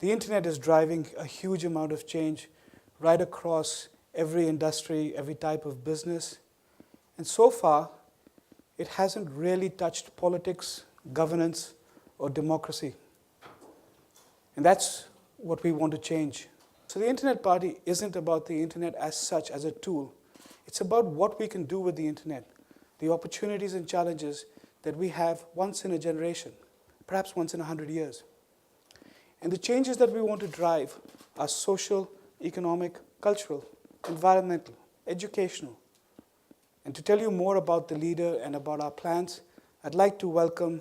The internet is driving a huge amount of change right across every industry, every type of business. And so far, it hasn't really touched politics, governance, or democracy. And that's what we want to change. So the Internet Party isn't about the internet as such, as a tool. It's about what we can do with the internet, the opportunities and challenges that we have once in a generation, perhaps once in 100 years. And the changes that we want to drive are social, economic, cultural, environmental, educational. And to tell you more about the leader and about our plans, I'd like to welcome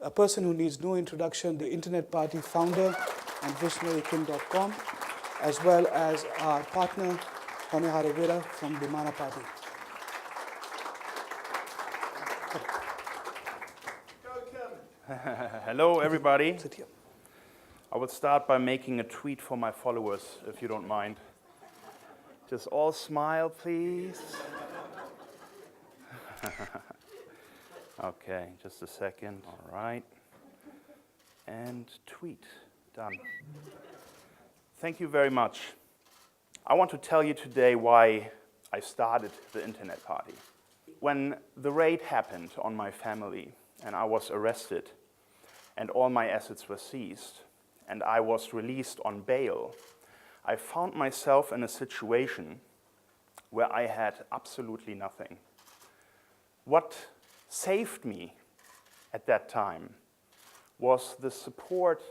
a person who needs no introduction, the Internet Party founder and visionary King Dotcom, as well as our partner, Harre from the Mana Party. Hello, everybody. Sit here. I will start by making a tweet for my followers, if you don't mind. Just all smile, please. Okay, just a second. All right. And tweet. Done. Thank you very much. I want to tell you today why I started the Internet Party. When the raid happened on my family and I was arrested and all my assets were seized and I was released on bail, I found myself in a situation where I had absolutely nothing. What saved me at that time was the support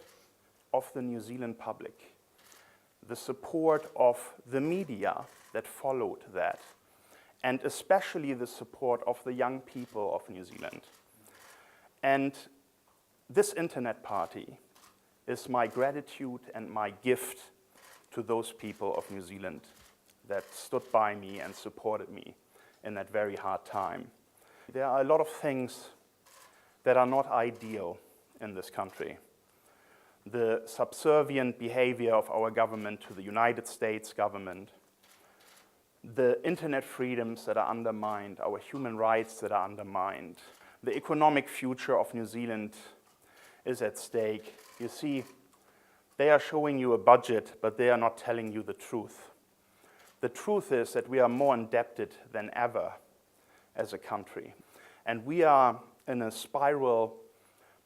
of the New Zealand public, the support of the media that followed that, and especially the support of the young people of New Zealand. And this Internet Party is my gratitude and my gift to those people of New Zealand that stood by me and supported me in that very hard time. There are a lot of things that are not ideal in this country. The subservient behavior of our government to the United States government, the internet freedoms that are undermined, our human rights that are undermined, the economic future of New Zealand is at stake. You see, they are showing you a budget, but they are not telling you the truth. The truth is that we are more indebted than ever as a country. And we are in a spiral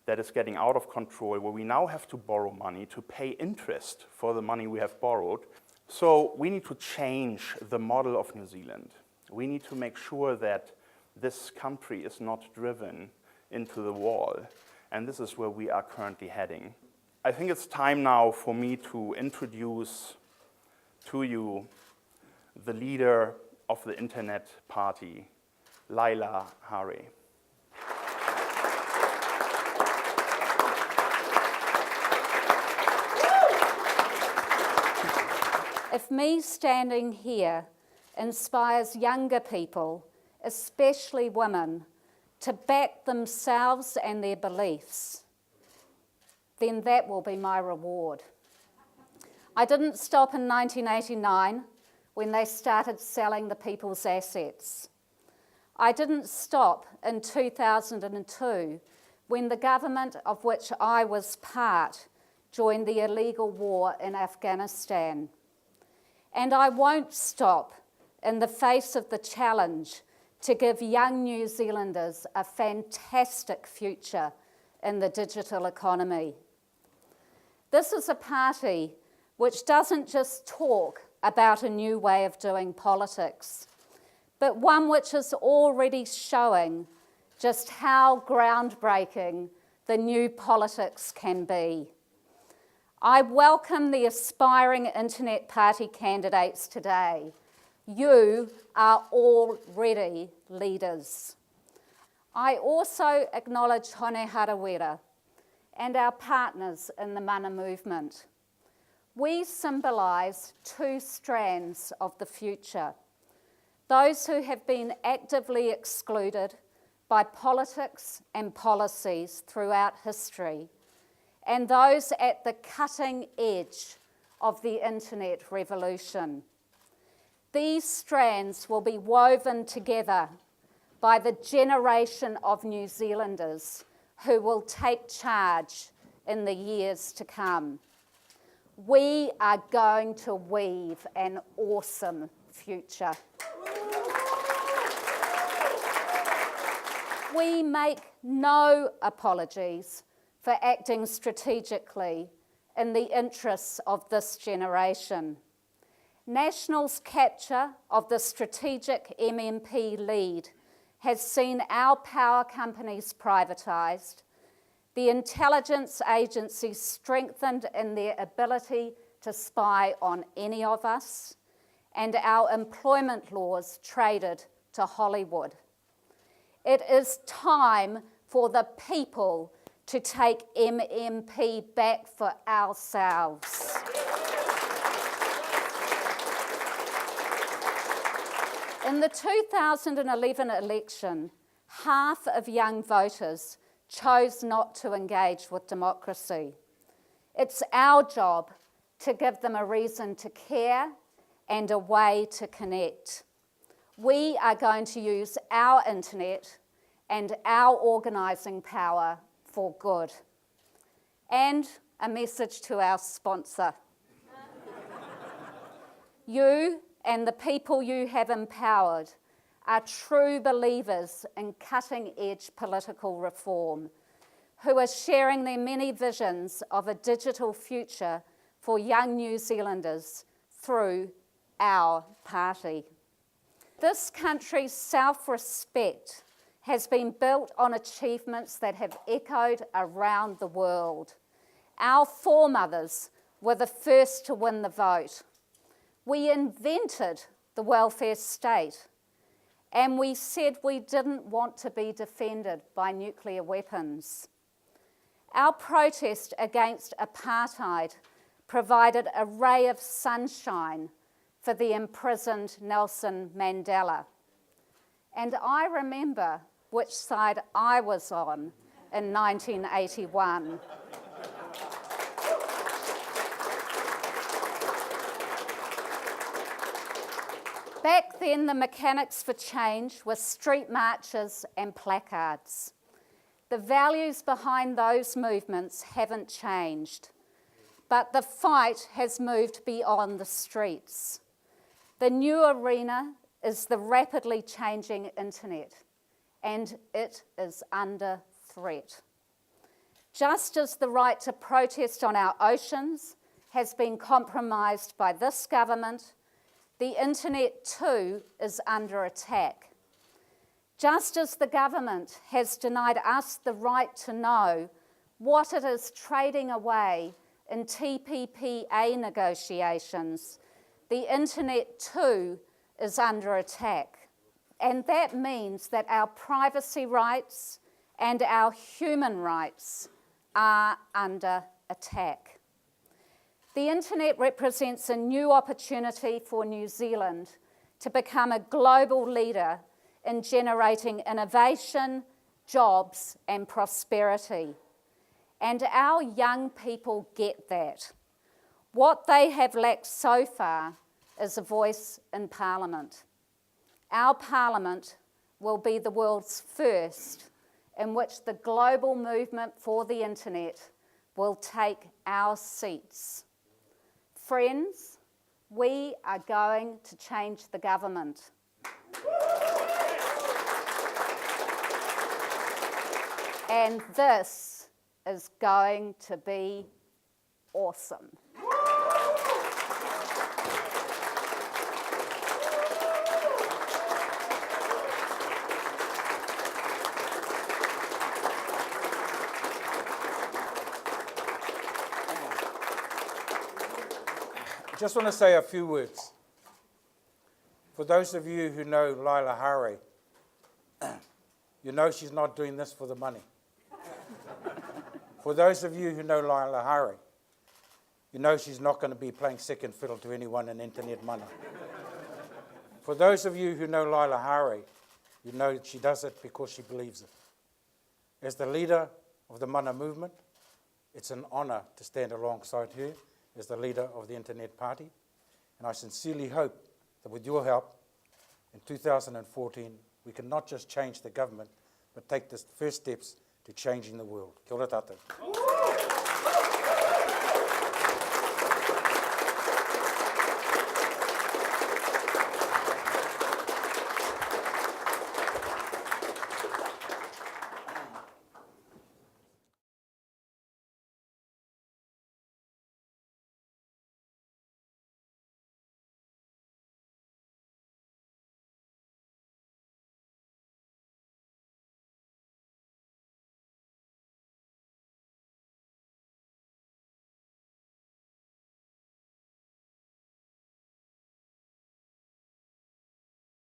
that is getting out of control, where we now have to borrow money to pay interest for the money we have borrowed. So we need to change the model of New Zealand. We need to make sure that this country is not driven into the wall. And this is where we are currently heading. I think it's time now for me to introduce to you the leader of the Internet Party, Laila Harre. If me standing here inspires younger people, especially women, to back themselves and their beliefs, then that will be my reward. I didn't stop in 1989 when they started selling the people's assets. I didn't stop in 2002 when the government of which I was part joined the illegal war in Afghanistan. And I won't stop in the face of the challenge to give young New Zealanders a fantastic future in the digital economy. This is a party which doesn't just talk about a new way of doing politics, but one which is already showing just how groundbreaking the new politics can be. I welcome the aspiring Internet Party candidates today. You are already leaders. I also acknowledge Hone Harawira and our partners in the Mana movement. We symbolise two strands of the future. Those who have been actively excluded by politics and policies throughout history, and those at the cutting edge of the internet revolution. These strands will be woven together by the generation of New Zealanders who will take charge in the years to come. We are going to weave an awesome future. We make no apologies for acting strategically in the interests of this generation. National's capture of the strategic MMP lead has seen our power companies privatised, the intelligence agencies strengthened in their ability to spy on any of us, and our employment laws traded to Hollywood. It is time for the people to take MMP back for ourselves. In the 2011 election, half of young voters chose not to engage with democracy. It's our job to give them a reason to care and a way to connect. We are going to use our internet and our organising power for good. And a message to our sponsor. You and the people you have empowered are true believers in cutting-edge political reform, who are sharing their many visions of a digital future for young New Zealanders through our party. This country's self-respect has been built on achievements that have echoed around the world. Our foremothers were the first to win the vote. We invented the welfare state, and we said we didn't want to be defended by nuclear weapons. Our protest against apartheid provided a ray of sunshine for the imprisoned Nelson Mandela. And I remember which side I was on in 1981. Back then, the mechanics for change were street marches and placards. The values behind those movements haven't changed, but the fight has moved beyond the streets. The new arena is the rapidly changing internet, and it is under threat. Just as the right to protest on our oceans has been compromised by this government, the internet too is under attack. Just as the government has denied us the right to know what it is trading away in TPPA negotiations, the internet too is under attack. And that means that our privacy rights and our human rights are under attack. The internet represents a new opportunity for New Zealand to become a global leader in generating innovation, jobs, and prosperity. And our young people get that. What they have lacked so far is a voice in Parliament. Our Parliament will be the world's first in which the global movement for the internet will take our seats. Friends, we are going to change the government. And this is going to be awesome. I just want to say a few words. For those of you who know Laila Harre, you know she's not doing this for the money. For those of you who know Laila Harre, you know she's not going to be playing second fiddle to anyone in internet mana. For those of you who know Laila Harre, you know she does it because she believes it. As the leader of the mana movement, it's an honour to stand alongside her as the leader of the Internet Party, and I sincerely hope that with your help, in 2014, we can not just change the government, but take the first steps to changing the world. Kia ora tātou.